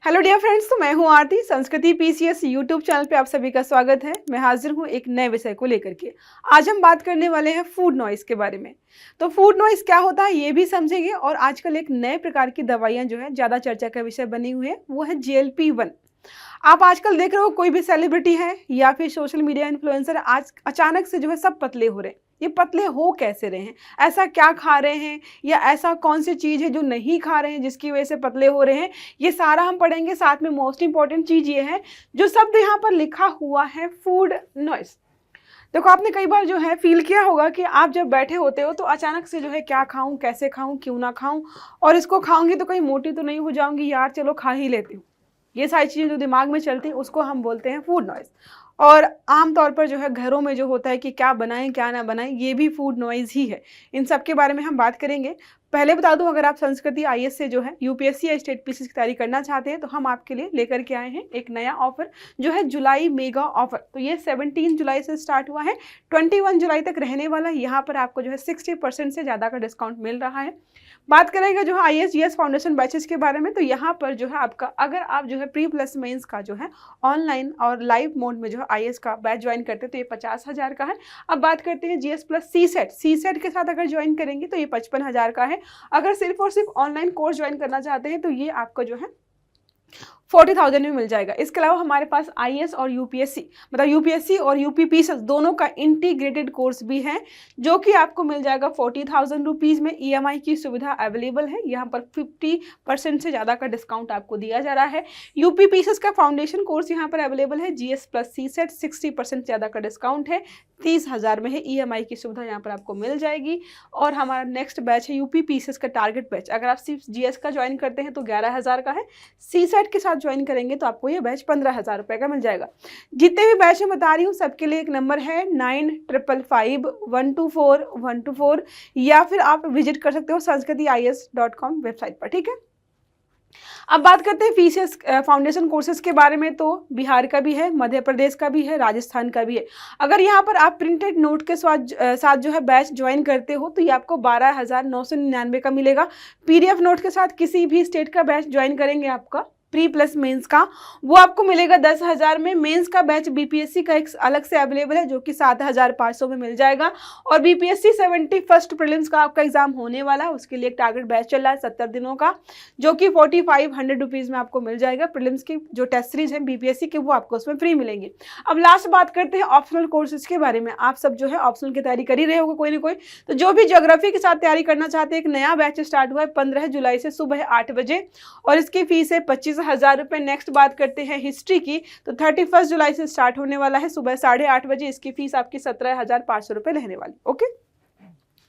Hello dear friends, तो मैं हूं आरती। संस्कृति पीसीएस यूट्यूब चैनल पे आप सभी का स्वागत है। मैं हाजिर हूं एक नए विषय को लेकर के। आज हम बात करने वाले हैं फूड नॉइज के बारे में। तो फूड नॉइज क्या होता है ये भी समझेंगे, और आजकल एक नए प्रकार की दवाइयां जो है ज़्यादा चर्चा का विषय बनी हुई है, वो है GLP-1। आप आजकल देख रहे हो कोई भी सेलिब्रिटी है या फिर सोशल मीडिया इन्फ्लुएंसर आज अचानक से जो है सब पतले हो रहे हैं। ये पतले हो कैसे रहे हैं, ऐसा क्या खा रहे हैं, या ऐसा कौन सी चीज़ है जो नहीं खा रहे हैं जिसकी वजह से पतले हो रहे हैं, ये सारा हम पढ़ेंगे। साथ में मोस्ट इंपॉर्टेंट चीज़ ये है, जो शब्द यहाँ पर लिखा हुआ है फूड नॉइज। देखो, आपने कई बार जो है फील किया होगा कि आप जब बैठे होते हो तो अचानक से जो है क्या खाऊं, कैसे खाऊं, क्यों ना खाऊं, और इसको खाऊंगी तो कहीं मोटी तो नहीं हो जाऊंगी, यार चलो खा ही लेती हूँ। ये सारी चीज़ें जो दिमाग में चलती हैं उसको हम बोलते हैं फूड नॉइज। और आमतौर पर जो है घरों में जो होता है कि क्या बनाएं क्या ना बनाएं, ये भी फूड नॉइज ही है। इन सब के बारे में हम बात करेंगे। पहले बता दूं, अगर आप संस्कृति IAS से जो है यूपीएससी या स्टेट पीसी की तैयारी करना चाहते हैं तो हम आपके लिए लेकर के आए हैं एक नया ऑफर, जो है जुलाई मेगा ऑफर। तो ये 17 जुलाई से स्टार्ट हुआ है, 21 जुलाई तक रहने वाला है। यहाँ पर आपको जो है 60% से ज़्यादा का डिस्काउंट मिल रहा है। बात करेंगे जो है IAS फाउंडेशन बैचेस के बारे में। तो यहाँ पर जो है आपका, अगर आप जो है प्री प्लस मेंस का जो है ऑनलाइन और लाइव मोड में जो है IAS का बैच ज्वाइन करते हैं तो ये 50,000 का है। अब बात करते हैं GS प्लस CSET के साथ अगर ज्वाइन करेंगे तो ये 55,000 का है। अगर सिर्फ और सिर्फ ऑनलाइन कोर्स ज्वाइन करना चाहते हैं तो ये आपको जो है 40,000 में मिल जाएगा। इसके अलावा हमारे पास IAS और UPSC, मतलब UPSC और UPPSC दोनों का इंटीग्रेटेड कोर्स भी है, जो कि आपको मिल जाएगा 40,000 रुपीज़ में। EMI की सुविधा अवेलेबल है। यहाँ पर 50% से ज़्यादा का डिस्काउंट आपको दिया जा रहा है। UPPSC का फाउंडेशन कोर्स यहाँ पर अवेलेबल है। GS प्लस CSET 60% ज़्यादा का डिस्काउंट है, 30,000 में है। EMI की सुविधा यहाँ पर आपको मिल जाएगी। और हमारा नेक्स्ट बैच है UPPSC का टारगेट बैच। अगर आप सिर्फ GS का ज्वाइन करते हैं तो 11,000 का है। CSET के साथ ज्वाइन करेंगे तो आपको ये बैच 15,000 रुपये का मिल जाएगा। जितने भी बैच मैं बता रही हूँ सबके लिए एक नंबर है 9555124124, या फिर आप विजिट कर सकते हो sanskritIAS.com वेबसाइट पर। ठीक है, अब बात करते हैं फीसेस फाउंडेशन कोर्सेज के बारे में। तो बिहार का भी है, मध्य प्रदेश का भी है, राजस्थान का भी है। अगर यहाँ पर आप प्रिंटेड नोट के साथ जो है बैच ज्वाइन करते हो तो ये आपको 12,999 का मिलेगा। PDF नोट के साथ किसी भी स्टेट का बैच ज्वाइन करेंगे आपका प्री प्लस मेंस का, वो आपको मिलेगा 10,000 में। मेंस का बैच BPSC का एक अलग से अवेलेबल है जो कि 7,500 में मिल जाएगा। और BPSC 71st प्रीलिम्स का आपका एग्जाम होने वाला है, उसके लिए एक टारगेट बैच चल रहा है 70 दिनों का, जो कि 4,500 रुपीज़ में आपको मिल जाएगा। प्रीलिम्स की जो टेस्ट सीरीज है BPSC के, वो आपको उसमें फ्री मिलेंगे। अब लास्ट बात करते हैं ऑप्शनल कोर्सेज के बारे में। आप सब जो है ऑप्शनल की तैयारी कर ही रहे होगा कोई ना कोई। तो जो भी ज्योग्राफी के साथ तैयारी करना चाहते हैं, एक नया बैच स्टार्ट हुआ है 15 जुलाई से सुबह 8 बजे, और इसकी फीस है 25,000 रुपये। नेक्स्ट बात करते हैं हिस्ट्री की, तो 31 जुलाई से स्टार्ट होने वाला है सुबह 8:30 बजे। इसकी फीस आपकी 17,500 रुपये रहने वाली। ओके,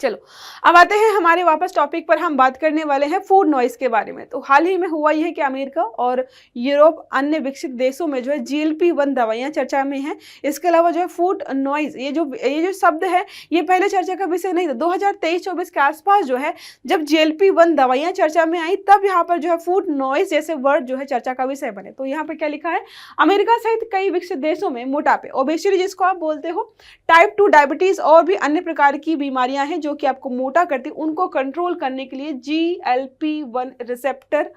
चलो अब आते हैं हमारे वापस टॉपिक पर। हम बात करने वाले हैं फूड नॉइज के बारे में। तो हाल ही में हुआ यह है कि अमेरिका और यूरोप, अन्य विकसित देशों में जो है GLP-1 दवाइयां चर्चा में हैं। इसके अलावा जो है फूड नॉइज, ये जो शब्द है ये पहले चर्चा का विषय नहीं था। 2023-24 के आसपास जो है जब GLP-1 दवाइयां चर्चा में आई, तब यहाँ पर जो है फूड नॉइज जैसे वर्ड जो है चर्चा का विषय बने। तो यहाँ पर क्या लिखा है, अमेरिका सहित कई विकसित देशों में मोटापे, ओबेसिटी जिसको आप बोलते हो, टाइप 2 डायबिटीज और भी अन्य प्रकार की बीमारियां हैं जो कि आपको मोटा करती, उनको कंट्रोल करने के लिए GLP-1 रिसेप्टर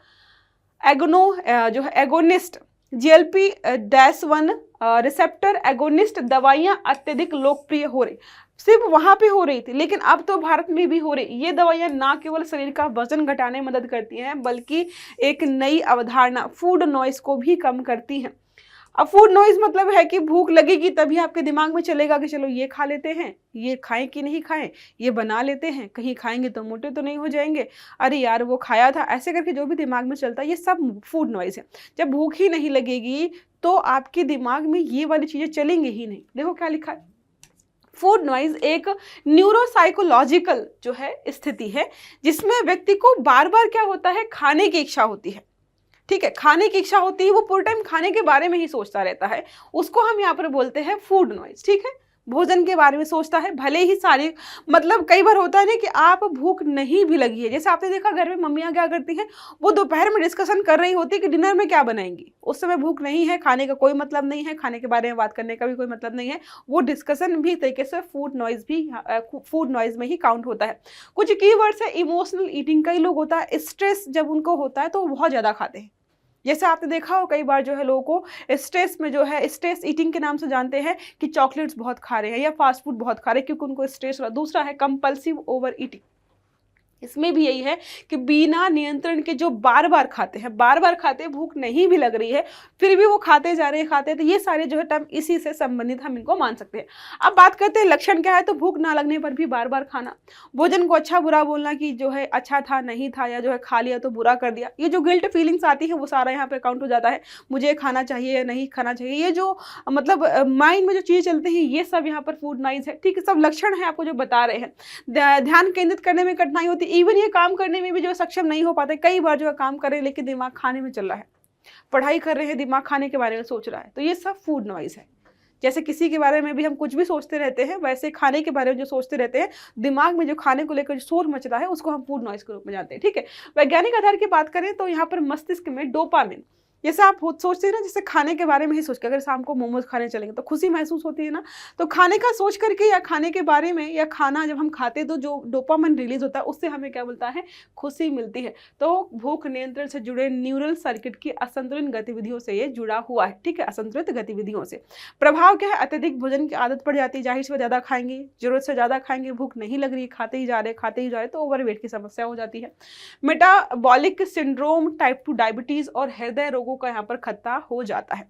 जो है एगोनिस्ट, GLP-1 रिसेप्टर एगोनिस्ट दवाइयां अत्यधिक लोकप्रिय हो रही। सिर्फ वहां पे हो रही थी, लेकिन अब तो भारत में भी हो रही। ये दवाइयां ना केवल शरीर का वजन घटाने में मदद करती हैं, बल्कि एक नई अवधारणा फूड नॉइज को भी कम करती हैं। अब फूड नॉइज मतलब है कि भूख लगेगी तभी आपके दिमाग में चलेगा कि चलो ये खा लेते हैं, ये खाएं कि नहीं खाएं, ये बना लेते हैं, कहीं खाएंगे तो मोटे तो नहीं हो जाएंगे, अरे यार वो खाया था, ऐसे करके जो भी दिमाग में चलता है ये सब फूड नॉइज है। जब भूख ही नहीं लगेगी तो आपके दिमाग में ये वाली चीज़ें चलेंगी ही नहीं। देखो क्या लिखा है, फूड नॉइज एक न्यूरोसाइकोलॉजिकल जो है स्थिति है जिसमें व्यक्ति को बार बार क्या होता है, खाने की इच्छा होती है। ठीक है, खाने की इच्छा होती है, वो पूरे टाइम खाने के बारे में ही सोचता रहता है, उसको हम यहाँ पर बोलते हैं फूड नॉइज। ठीक है, भोजन के बारे में सोचता है, भले ही सारी, मतलब कई बार होता है ना कि आप भूख नहीं भी लगी है, जैसे आपने देखा घर में मम्मियाँ क्या करती हैं, वो दोपहर में डिस्कशन कर रही होती है कि डिनर में क्या बनाएंगी। उस समय भूख नहीं है, खाने का कोई मतलब नहीं है, खाने के बारे में बात करने का भी कोई मतलब नहीं है, वो डिस्कशन भी तरीके से फूड नॉइज में ही काउंट होता है। कुछ कीवर्ड्स है, इमोशनल ईटिंग, कई लोग होता है स्ट्रेस जब उनको होता है तो वो बहुत ज़्यादा खाते हैं, जैसे आपने देखा हो कई बार जो है लोगों को स्ट्रेस में जो है स्ट्रेस ईटिंग के नाम से जानते हैं कि चॉकलेट्स बहुत खा रहे हैं या फास्ट फूड बहुत खा रहे हैं क्योंकि उनको स्ट्रेस हो रहा है। दूसरा है कंपल्सिव ओवर ईटिंग, इसमें भी यही है कि बिना नियंत्रण के जो बार बार खाते हैं, बार बार खाते हैं, भूख नहीं भी लग रही है फिर भी वो खाते जा रहे हैं, खाते हैं, तो ये सारे जो है टर्म इसी से संबंधित हम इनको मान सकते हैं। अब बात करते हैं लक्षण क्या है, तो भूख ना लगने पर भी बार बार खाना, भोजन को अच्छा बुरा बोलना कि जो है अच्छा था नहीं था, या जो है खा लिया तो बुरा कर दिया, ये जो गिल्ट फीलिंग्स आती है वो सारा यहाँ पे काउंट हो जाता है। मुझे खाना चाहिए या नहीं खाना चाहिए, ये जो मतलब माइंड में जो चीज़ें चलती हैं ये सब यहाँ पर फूड नॉइज है। ठीक है, सब लक्षण है आपको जो बता रहे हैं। ध्यान केंद्रित करने में कठिनाई होती है, इवन ये काम करने में भी जो सक्षम नहीं हो पाते, कई बार जो है काम कर रहे हैं लेकिन दिमाग खाने में चल रहा है, पढ़ाई कर रहे हैं दिमाग खाने के बारे में सोच रहा है, तो ये सब फूड नॉइज है। जैसे किसी के बारे में भी हम कुछ भी सोचते रहते हैं, वैसे खाने के बारे में जो सोचते रहते हैं, दिमाग में जो खाने को लेकर शोर मच रहा है उसको हम फूड नॉइज के रूप में जानते हैं। ठीक है, वैज्ञानिक आधार की बात करें तो यहाँ पर मस्तिष्क में डोपामिन, जैसे आप सोचते हैं ना, जैसे खाने के बारे में ही सोच के अगर शाम को मोमोज खाने चलेंगे तो खुशी महसूस होती है ना, तो खाने का सोच करके या खाने के बारे में या खाना जब हम खाते हैं तो जो डोपामिन रिलीज होता है उससे हमें क्या मिलता है, खुशी मिलती है। तो भूख नियंत्रण से जुड़े न्यूरल सर्किट की असंतुलित गतिविधियों से ये जुड़ा हुआ है। ठीक है, असंतुलित गतिविधियों से प्रभाव क्या है, अत्यधिक भोजन की आदत पड़ जाती है, जाहिर से ज़्यादा खाएंगे, जरूरत से ज़्यादा खाएंगे, भूख नहीं लग रही, खाते ही जा रहे तो ओवरवेट की समस्या हो जाती है। मेटाबॉलिक सिंड्रोम, टाइप 2 डायबिटीज और हृदय रोगों का यहाँ पर खतरा हो जाता है।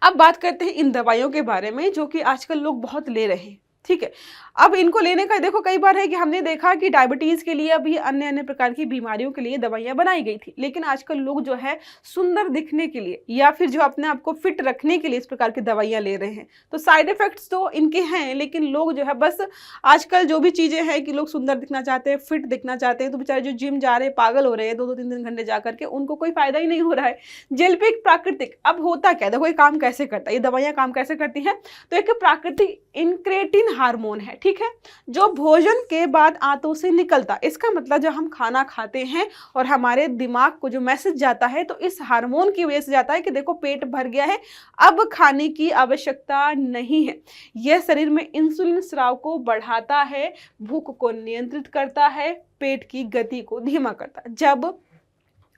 अब बात करते हैं इन दवाइयों के बारे में जो कि आजकल लोग बहुत ले रहे हैं। ठीक है, अब इनको लेने का देखो कई बार है कि हमने देखा कि डायबिटीज के लिए अभी अन्य अन्य प्रकार की बीमारियों के लिए दवाइयां बनाई गई थी, लेकिन आजकल लोग जो है सुंदर दिखने के लिए या फिर जो अपने आप को फिट रखने के लिए इस प्रकार की दवाइयां ले रहे हैं। तो साइड इफेक्ट्स तो इनके हैं, लेकिन लोग जो है बस आजकल जो भी चीजें हैं कि लोग सुंदर दिखना चाहते हैं, फिट दिखना चाहते हैं, तो बेचारे जो जिम जा रहे हैं पागल हो रहे हैं 2-2 3 घंटे जा करके, उनको कोई फायदा ही नहीं हो रहा है। जैविक प्राकृतिक, अब होता क्या, देखो ये काम कैसे करता है, ये दवाइयां काम कैसे करती हैं, तो एक प्राकृतिक इंक्रेटिन हार्मोन है। ठीक है, जो भोजन के बाद आंतों से निकलता, इसका मतलब जब हम खाना खाते हैं और हमारे दिमाग को जो मैसेज जाता है तो इस हार्मोन की वजह से जाता है कि देखो पेट भर गया है, अब खाने की आवश्यकता नहीं है। यह शरीर में इंसुलिन स्राव को बढ़ाता है, भूख को नियंत्रित करता है, पेट की गति को धीमा करता है। जब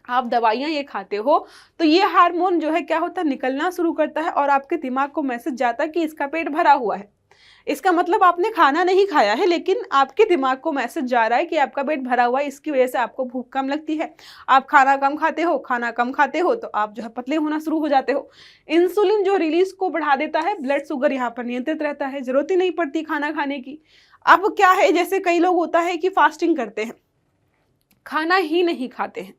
आप दवाइयां ये खाते हो तो ये हार्मोन जो है क्या होता है, निकलना शुरू करता है और आपके दिमाग को मैसेज जाता है कि इसका पेट भरा हुआ है। इसका मतलब आपने खाना नहीं खाया है, लेकिन आपके दिमाग को मैसेज जा रहा है कि आपका पेट भरा हुआ है, इसकी वजह से आपको भूख कम लगती है। आप खाना कम खाते हो, खाना कम खाते हो तो आप जो है पतले होना शुरू हो जाते हो। इंसुलिन जो रिलीज को बढ़ा देता है, ब्लड शुगर यहाँ पर नियंत्रित रहता है, जरूरत ही नहीं पड़ती खाना खाने की। अब क्या है, जैसे कई लोग होता है कि फास्टिंग करते हैं, खाना ही नहीं खाते हैं,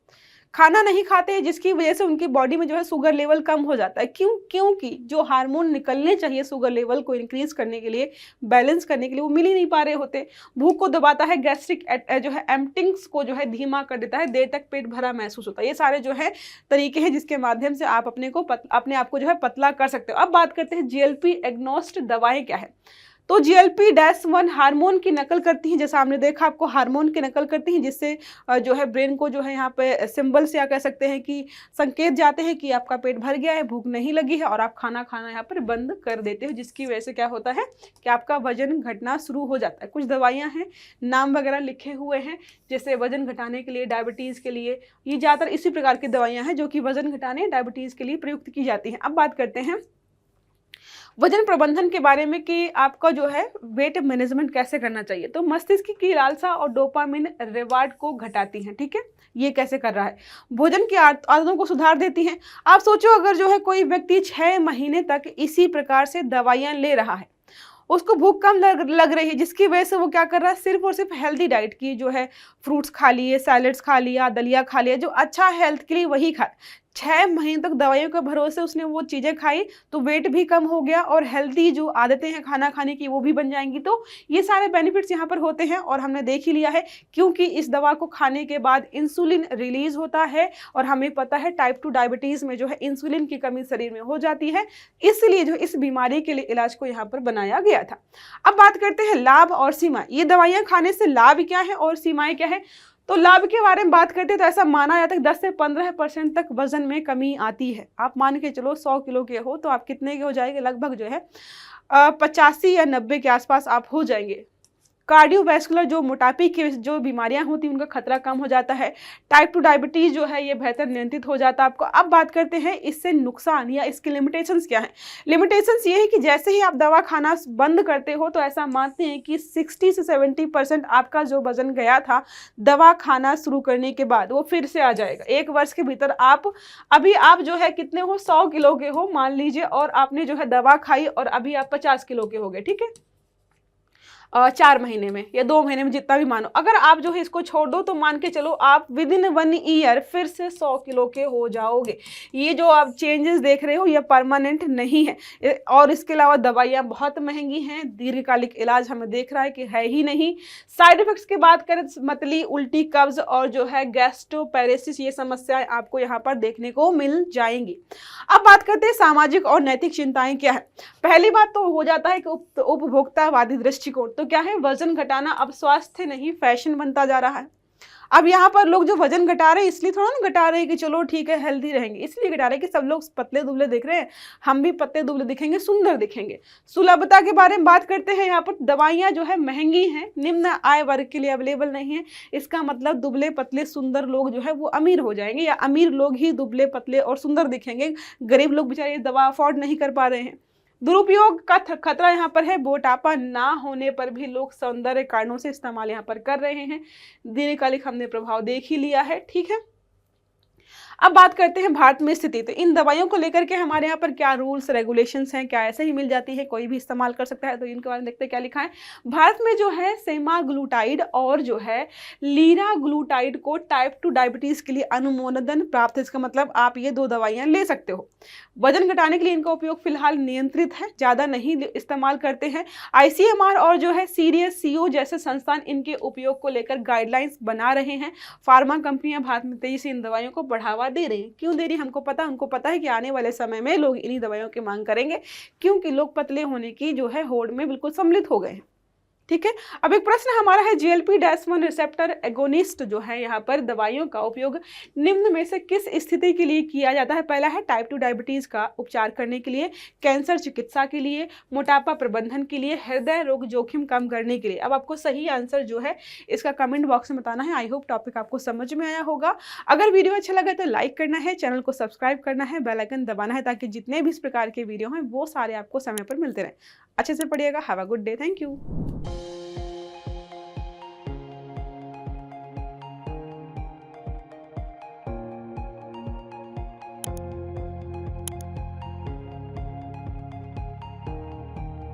खाना नहीं खाते हैं, जिसकी वजह से उनकी बॉडी में जो है शुगर लेवल कम हो जाता है। क्योंकि जो हार्मोन निकलने चाहिए शुगर लेवल को इंक्रीज करने के लिए, बैलेंस करने के लिए, वो मिल ही नहीं पा रहे होते। भूख को दबाता है, गैस्ट्रिक जो है एम्पटिंग्स को जो है धीमा कर देता है, देर तक पेट भरा महसूस होता है। ये सारे जो है तरीके हैं जिसके माध्यम से आप अपने आप को जो है पतला कर सकते हो। अब बात करते हैं जीएलपी एग्नोस्ट दवाएं क्या है। तो GLP-1 हार्मोन की नकल करती हैं, जैसा हमने देखा आपको, हार्मोन की नकल करती हैं, जिससे जो है ब्रेन को जो है यहाँ पे सिंबल से या कह सकते हैं कि संकेत जाते हैं कि आपका पेट भर गया है, भूख नहीं लगी है, और आप खाना खाना यहाँ पर बंद कर देते हो, जिसकी वजह से क्या होता है कि आपका वजन घटना शुरू हो जाता है। कुछ दवाइयाँ हैं, नाम वगैरह लिखे हुए हैं, जैसे वजन घटाने के लिए, डायबिटीज़ के लिए, ये ज़्यादातर इसी प्रकार की दवाइयाँ हैं जो कि वजन घटाने, डायबिटीज़ के लिए प्रयुक्त की जाती हैं। अब बात करते हैं वजन प्रबंधन के बारे में कि आपका जो है वेट मैनेजमेंट कैसे करना चाहिए। तो मस्तिष्क की लालसा और डोपामिन रिवार्ड को घटाती हैं। ठीक है, ये कैसे कर रहा है, भोजन की आदतों को सुधार देती हैं। आप सोचो अगर जो है कोई व्यक्ति 6 महीने तक इसी प्रकार से दवाइयाँ ले रहा है, उसको भूख कम लग रही है, जिसकी वजह से वो क्या कर रहा है, सिर्फ और सिर्फ हेल्दी डाइट की जो है, फ्रूट्स खा लिए, सैलेड्स खा लिया, दलिया खा लिया, जो अच्छा हेल्थ के लिए वही खा। 6 महीने तक दवाइयों के भरोसे उसने वो चीज़ें खाई तो वेट भी कम हो गया और हेल्दी जो आदतें हैं खाना खाने की वो भी बन जाएंगी। तो ये सारे बेनिफिट्स यहाँ पर होते हैं और हमने देख ही लिया है, क्योंकि इस दवा को खाने के बाद इंसुलिन रिलीज होता है और हमें पता है टाइप 2 डायबिटीज़ में जो है इंसुलिन की कमी शरीर में हो जाती है, इसलिए जो इस बीमारी के लिए इलाज को यहाँ पर बनाया गया था। अब बात करते हैं लाभ और सीमा, ये दवाइयाँ खाने से लाभ क्या है और सीमाएँ क्या है। तो लाभ के बारे में बात करते हैं तो ऐसा माना जाता है कि 10 से 15% तक वजन में कमी आती है। आप मान के चलो 100 किलो के हो तो आप कितने के हो जाएंगे, लगभग जो है 85 या 90 के आसपास आप हो जाएंगे, कार्डियोवैस्कुलर जो मोटापे की जो बीमारियां होती हैं उनका खतरा कम हो जाता है। टाइप 2 डायबिटीज़ जो है ये बेहतर नियंत्रित हो जाता है आपको। अब बात करते हैं इससे नुकसान या इसके लिमिटेशंस क्या हैं। लिमिटेशंस ये है कि जैसे ही आप दवा खाना बंद करते हो तो ऐसा मानते हैं कि 60 से 70% आपका जो वजन गया था दवा खाना शुरू करने के बाद वो फिर से आ जाएगा। 1 वर्ष के भीतर आप जो है कितने हो, 100 किलो के हो मान लीजिए, और आपने जो है दवा खाई और अभी आप 50 किलो के हो गए, ठीक है, 4 महीने में या 2 महीने में, जितना भी मानो। अगर आप जो है इसको छोड़ दो तो मान के चलो आप विदिन 1 ईयर फिर से 100 किलो के हो जाओगे। ये जो आप चेंजेस देख रहे हो ये परमानेंट नहीं है। और इसके अलावा दवाइयाँ बहुत महंगी हैं, दीर्घकालिक इलाज हमें देख रहा है कि है ही नहीं। साइड इफेक्ट्स की बात करें तो मतली, उल्टी, कब्ज और जो है गैस्ट्रोपैरेसिस, ये समस्याएं आपको यहाँ पर देखने को मिल जाएंगी। अब बात करते हैं सामाजिक और नैतिक चिंताएं क्या है। पहली बात तो हो जाता है कि उपभोक्तावादी दृष्टिकोण। तो क्या है, वजन घटाना अब स्वास्थ्य नहीं फैशन बनता जा रहा है। अब यहाँ पर लोग जो वजन घटा रहे हैं इसलिए थोड़ा ना घटा रहे हैं कि चलो ठीक है हेल्दी रहेंगे, इसलिए घटा रहे हैं कि सब लोग पतले दुबले दिख रहे हैं, हम भी पतले दुबले दिखेंगे, सुंदर दिखेंगे। सुलभता के बारे में बात करते हैं। यहाँ पर दवाइयाँ जो है महंगी हैं, निम्न आय वर्ग के लिए अवेलेबल नहीं है। इसका मतलब दुबले पतले सुंदर लोग जो है वो अमीर हो जाएंगे, या अमीर लोग ही दुबले पतले और सुंदर दिखेंगे, गरीब लोग बेचारे दवा अफोर्ड नहीं कर पा रहे हैं। दुरुपयोग का खतरा यहाँ पर है। मोटापा ना होने पर भी लोग सौंदर्य कारणों से इस्तेमाल यहाँ पर कर रहे हैं। दीर्घकालिक हमने प्रभाव देख ही लिया है, ठीक है। अब बात करते हैं भारत में स्थिति। तो इन दवाइयों को लेकर के हमारे यहाँ पर क्या रूल्स रेगुलेशंस हैं, क्या ऐसे ही मिल जाती है, कोई भी इस्तेमाल कर सकता है? तो इनके बारे में देखते हैं क्या लिखा है। भारत में जो है सेमाग्लूटाइड और जो है लीराग्लूटाइड को टाइप 2 डायबिटीज़ के लिए अनुमोदन प्राप्त है। इसका मतलब आप ये 2 दवाइयाँ ले सकते हो। वजन घटाने के लिए इनका उपयोग फिलहाल नियंत्रित है, ज़्यादा नहीं इस्तेमाल करते हैं। ICMR और जो है CDSCO जैसे संस्थान इनके उपयोग को लेकर गाइडलाइंस बना रहे हैं। फार्मा कंपनियां भारत में तेजी से इन दवाइयों को बढ़ावा दे रही हैं। क्यों दे रही है हमको पता, उनको पता है कि आने वाले समय में लोग इन्हीं दवाइयों की मांग करेंगे, क्योंकि लोग पतले होने की जो है होड़ में बिल्कुल सम्मिलित हो गए हैं, ठीक है। अब एक प्रश्न हमारा है, GLP-1 रिसेप्टर एगोनिस्ट जो है यहाँ पर दवाइयों का उपयोग निम्न में से किस स्थिति के लिए किया जाता है? पहला है टाइप 2 डायबिटीज का उपचार करने के लिए, कैंसर चिकित्सा के लिए, मोटापा प्रबंधन के लिए, हृदय रोग जोखिम कम करने के लिए। अब आपको सही आंसर जो है इसका कमेंट बॉक्स में बताना है। आई होप टॉपिक आपको समझ में आया होगा। अगर वीडियो अच्छा लगा तो लाइक करना है, चैनल को सब्सक्राइब करना है, बेल आइकन दबाना है, ताकि जितने भी इस प्रकार के वीडियो हैं वो सारे आपको समय पर मिलते रहें। अच्छे से पढ़िएगा। Have a good day. Thank you.